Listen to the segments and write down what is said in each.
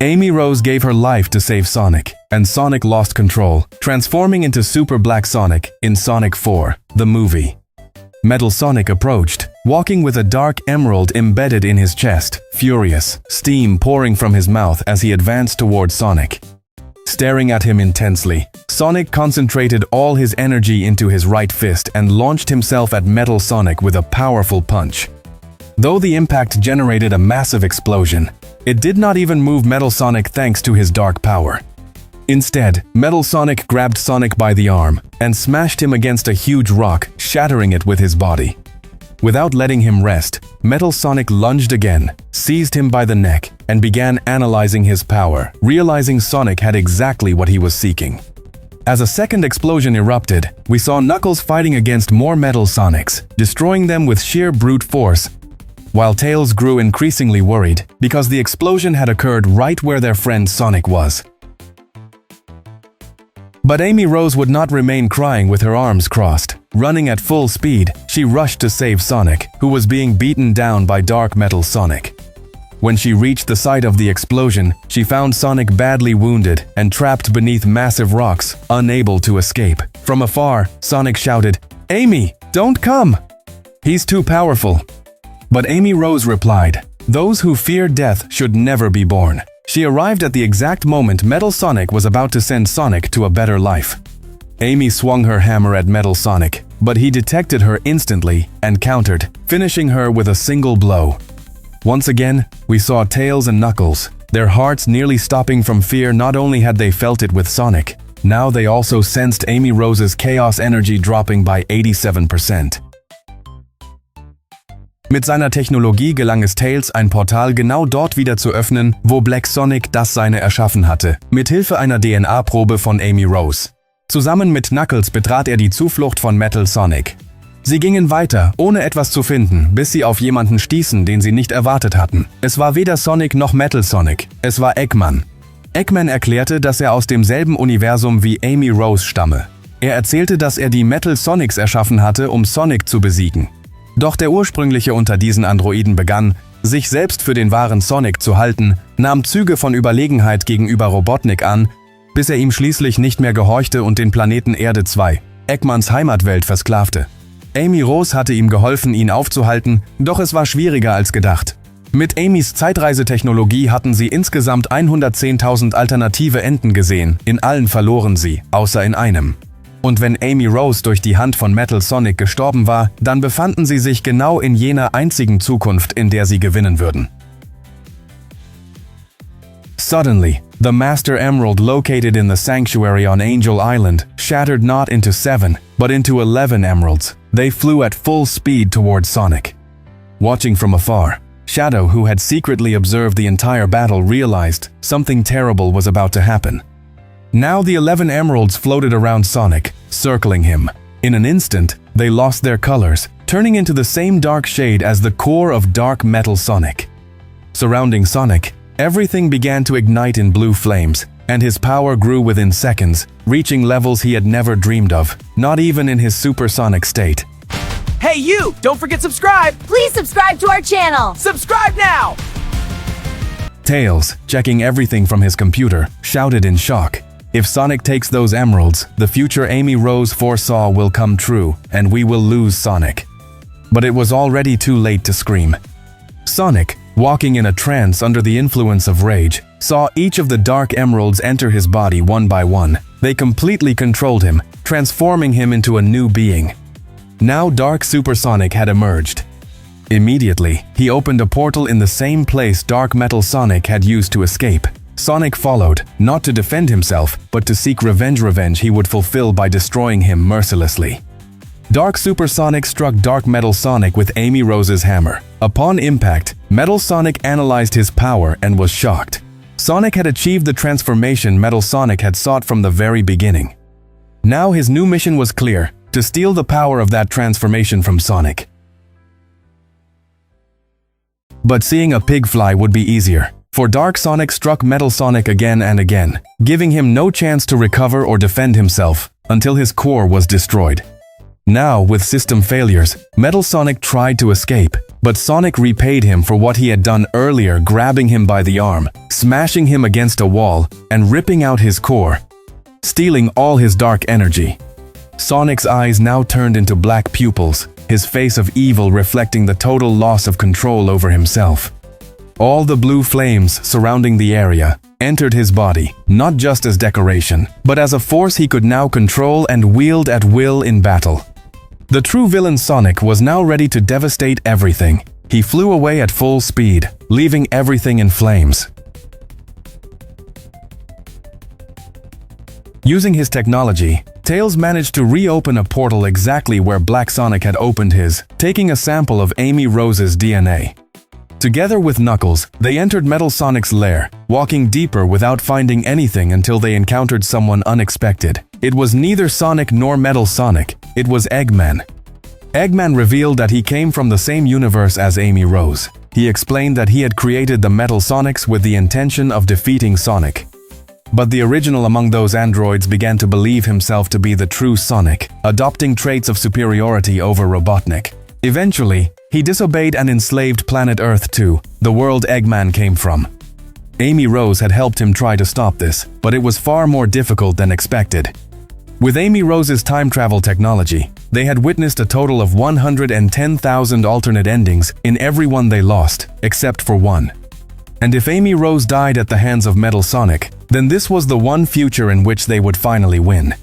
Amy Rose gave her life to save Sonic, and Sonic lost control, transforming into Super Black Sonic in Sonic 4, the movie. Metal Sonic approached, walking with a dark emerald embedded in his chest, furious, steam pouring from his mouth as he advanced towards Sonic. Staring at him intensely, Sonic concentrated all his energy into his right fist and launched himself at Metal Sonic with a powerful punch. Though the impact generated a massive explosion, it did not even move Metal Sonic thanks to his dark power. Instead, Metal Sonic grabbed Sonic by the arm and smashed him against a huge rock, shattering it with his body. Without letting him rest, Metal Sonic lunged again, seized him by the neck, and began analyzing his power, realizing Sonic had exactly what he was seeking. As a second explosion erupted, we saw Knuckles fighting against more Metal Sonics, destroying them with sheer brute force, while Tails grew increasingly worried because the explosion had occurred right where their friend Sonic was. But Amy Rose would not remain crying with her arms crossed. Running at full speed, she rushed to save Sonic, who was being beaten down by Dark Metal Sonic. When she reached the site of the explosion, she found Sonic badly wounded and trapped beneath massive rocks, unable to escape. From afar, Sonic shouted, "Amy, don't come! He's too powerful." But Amy Rose replied, "Those who fear death should never be born." She arrived at the exact moment Metal Sonic was about to send Sonic to a better life. Amy swung her hammer at Metal Sonic, but he detected her instantly and countered, finishing her with a single blow. Once again, we saw Tails and Knuckles, their hearts nearly stopping from fear. Not only had they felt it with Sonic, now they also sensed Amy Rose's chaos energy dropping by 87%. Mit seiner Technologie gelang es Tails, ein Portal genau dort wieder zu öffnen, wo Black Sonic das seine erschaffen hatte, mithilfe einer DNA-Probe von Amy Rose. Zusammen mit Knuckles betrat er die Zuflucht von Metal Sonic. Sie gingen weiter, ohne etwas zu finden, bis sie auf jemanden stießen, den sie nicht erwartet hatten. Es war weder Sonic noch Metal Sonic, es war Eggman. Eggman erklärte, dass er aus demselben Universum wie Amy Rose stamme. Er erzählte, dass er die Metal Sonics erschaffen hatte, um Sonic zu besiegen. Doch der ursprüngliche unter diesen Androiden begann, sich selbst für den wahren Sonic zu halten, nahm Züge von Überlegenheit gegenüber Robotnik an, bis er ihm schließlich nicht mehr gehorchte und den Planeten Erde 2, Eggmans Heimatwelt, versklavte. Amy Rose hatte ihm geholfen, ihn aufzuhalten, doch es war schwieriger als gedacht. Mit Amys Zeitreisetechnologie hatten sie insgesamt 110.000 alternative Enden gesehen, in allen verloren sie, außer in einem. Und wenn Amy Rose durch die Hand von Metal Sonic gestorben war, dann befanden sie sich genau in jener einzigen Zukunft, in der sie gewinnen würden. Suddenly, the Master Emerald located in the sanctuary on Angel Island shattered not into 7, but into 11 emeralds. They flew at full speed towards Sonic. Watching from afar, Shadow, who had secretly observed the entire battle, realized something terrible was about to happen. Now the 11 emeralds floated around Sonic, circling him. In an instant, they lost their colors, turning into the same dark shade as the core of Dark Metal Sonic. Surrounding Sonic, everything began to ignite in blue flames, and his power grew within seconds, reaching levels he had never dreamed of, not even in his supersonic state. Hey you! Don't forget subscribe! Please subscribe to our channel! Subscribe now! Tails, checking everything from his computer, shouted in shock. If Sonic takes those emeralds, the future Amy Rose foresaw will come true, and we will lose Sonic. But it was already too late to scream. Sonic, walking in a trance under the influence of rage, saw each of the dark emeralds enter his body one by one. They completely controlled him, transforming him into a new being. Now Dark Super Sonic had emerged. Immediately, he opened a portal in the same place Dark Metal Sonic had used to escape. Sonic followed, not to defend himself, but to seek revenge he would fulfill by destroying him mercilessly. Dark Super Sonic struck Dark Metal Sonic with Amy Rose's hammer. Upon impact, Metal Sonic analyzed his power and was shocked. Sonic had achieved the transformation Metal Sonic had sought from the very beginning. Now his new mission was clear, to steal the power of that transformation from Sonic. But seeing a pig fly would be easier. For Dark Sonic struck Metal Sonic again and again, giving him no chance to recover or defend himself, until his core was destroyed. Now, with system failures, Metal Sonic tried to escape, but Sonic repaid him for what he had done earlier, grabbing him by the arm, smashing him against a wall, and ripping out his core, stealing all his dark energy. Sonic's eyes now turned into black pupils, his face of evil reflecting the total loss of control over himself. All the blue flames surrounding the area entered his body, not just as decoration, but as a force he could now control and wield at will in battle. The true villain Sonic was now ready to devastate everything. He flew away at full speed, leaving everything in flames. Using his technology, Tails managed to reopen a portal exactly where Black Sonic had opened his, taking a sample of Amy Rose's DNA. Together with Knuckles, they entered Metal Sonic's lair, walking deeper without finding anything until they encountered someone unexpected. It was neither Sonic nor Metal Sonic, it was Eggman. Eggman revealed that he came from the same universe as Amy Rose. He explained that he had created the Metal Sonics with the intention of defeating Sonic. But the original among those androids began to believe himself to be the true Sonic, adopting traits of superiority over Robotnik. Eventually, he disobeyed and enslaved planet Earth too, the world Eggman came from. Amy Rose had helped him try to stop this, but it was far more difficult than expected. With Amy Rose's time travel technology, they had witnessed a total of 110,000 alternate endings in every one they lost, except for one. And if Amy Rose died at the hands of Metal Sonic, then this was the one future in which they would finally win.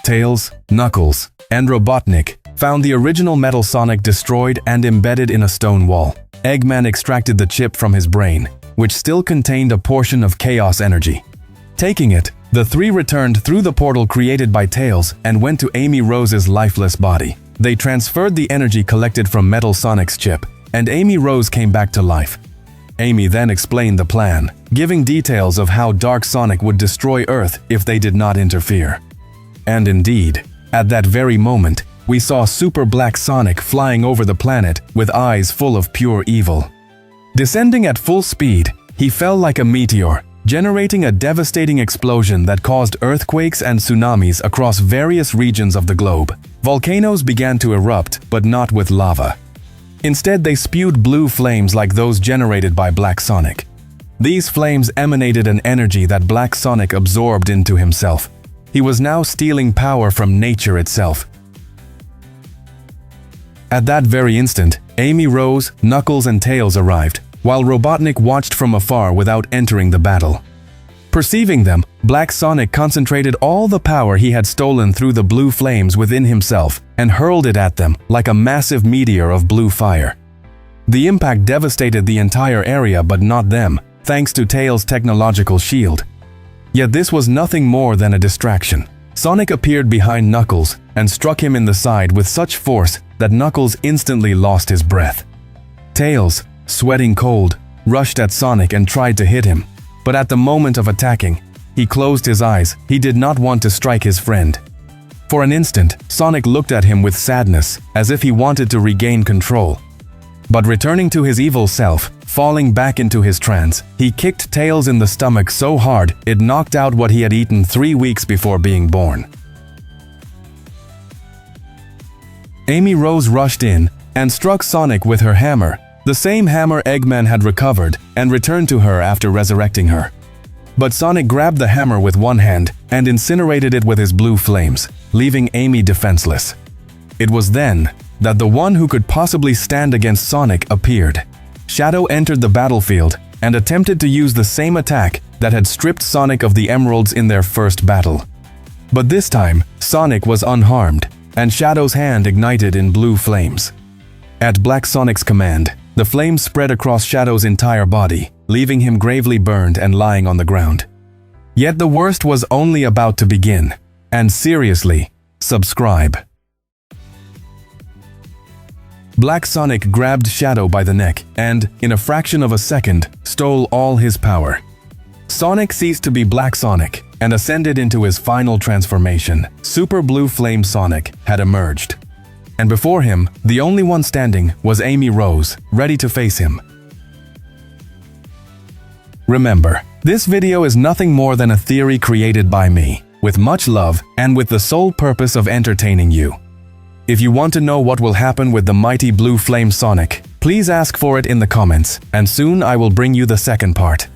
Tails, Knuckles, and Robotnik found the original Metal Sonic destroyed and embedded in a stone wall. Eggman extracted the chip from his brain, which still contained a portion of chaos energy. Taking it, the three returned through the portal created by Tails and went to Amy Rose's lifeless body. They transferred the energy collected from Metal Sonic's chip, and Amy Rose came back to life. Amy then explained the plan, giving details of how Dark Sonic would destroy Earth if they did not interfere. And indeed, at that very moment, we saw Super Black Sonic flying over the planet with eyes full of pure evil. Descending at full speed, he fell like a meteor, generating a devastating explosion that caused earthquakes and tsunamis across various regions of the globe. Volcanoes began to erupt, but not with lava. Instead, they spewed blue flames like those generated by Black Sonic. These flames emanated an energy that Black Sonic absorbed into himself. He was now stealing power from nature itself. At that very instant, Amy Rose, Knuckles, and Tails arrived, while Robotnik watched from afar without entering the battle. Perceiving them, Black Sonic concentrated all the power he had stolen through the blue flames within himself and hurled it at them like a massive meteor of blue fire. The impact devastated the entire area but not them, thanks to Tails' technological shield. Yet this was nothing more than a distraction. Sonic appeared behind Knuckles and struck him in the side with such force that Knuckles instantly lost his breath. Tails, sweating cold, rushed at Sonic and tried to hit him. But at the moment of attacking, he closed his eyes. He did not want to strike his friend. For an instant, Sonic looked at him with sadness, as if he wanted to regain control. But returning to his evil self, falling back into his trance, he kicked Tails in the stomach so hard it knocked out what he had eaten 3 weeks before being born. Amy Rose rushed in and struck Sonic with her hammer, the same hammer Eggman had recovered and returned to her after resurrecting her. But Sonic grabbed the hammer with one hand and incinerated it with his blue flames, leaving Amy defenseless. It was then that the one who could possibly stand against Sonic appeared. Shadow entered the battlefield and attempted to use the same attack that had stripped Sonic of the emeralds in their first battle. But this time, Sonic was unharmed, and Shadow's hand ignited in blue flames. At Black Sonic's command, the flames spread across Shadow's entire body, leaving him gravely burned and lying on the ground. Yet the worst was only about to begin. And seriously, subscribe. Black Sonic grabbed Shadow by the neck and, in a fraction of a second, stole all his power. Sonic ceased to be Black Sonic and ascended into his final transformation. Super Blue Flame Sonic had emerged. And before him, the only one standing was Amy Rose, ready to face him. Remember, this video is nothing more than a theory created by me, with much love and with the sole purpose of entertaining you. If you want to know what will happen with the mighty blue flame Sonic, please ask for it in the comments, and soon I will bring you the second part.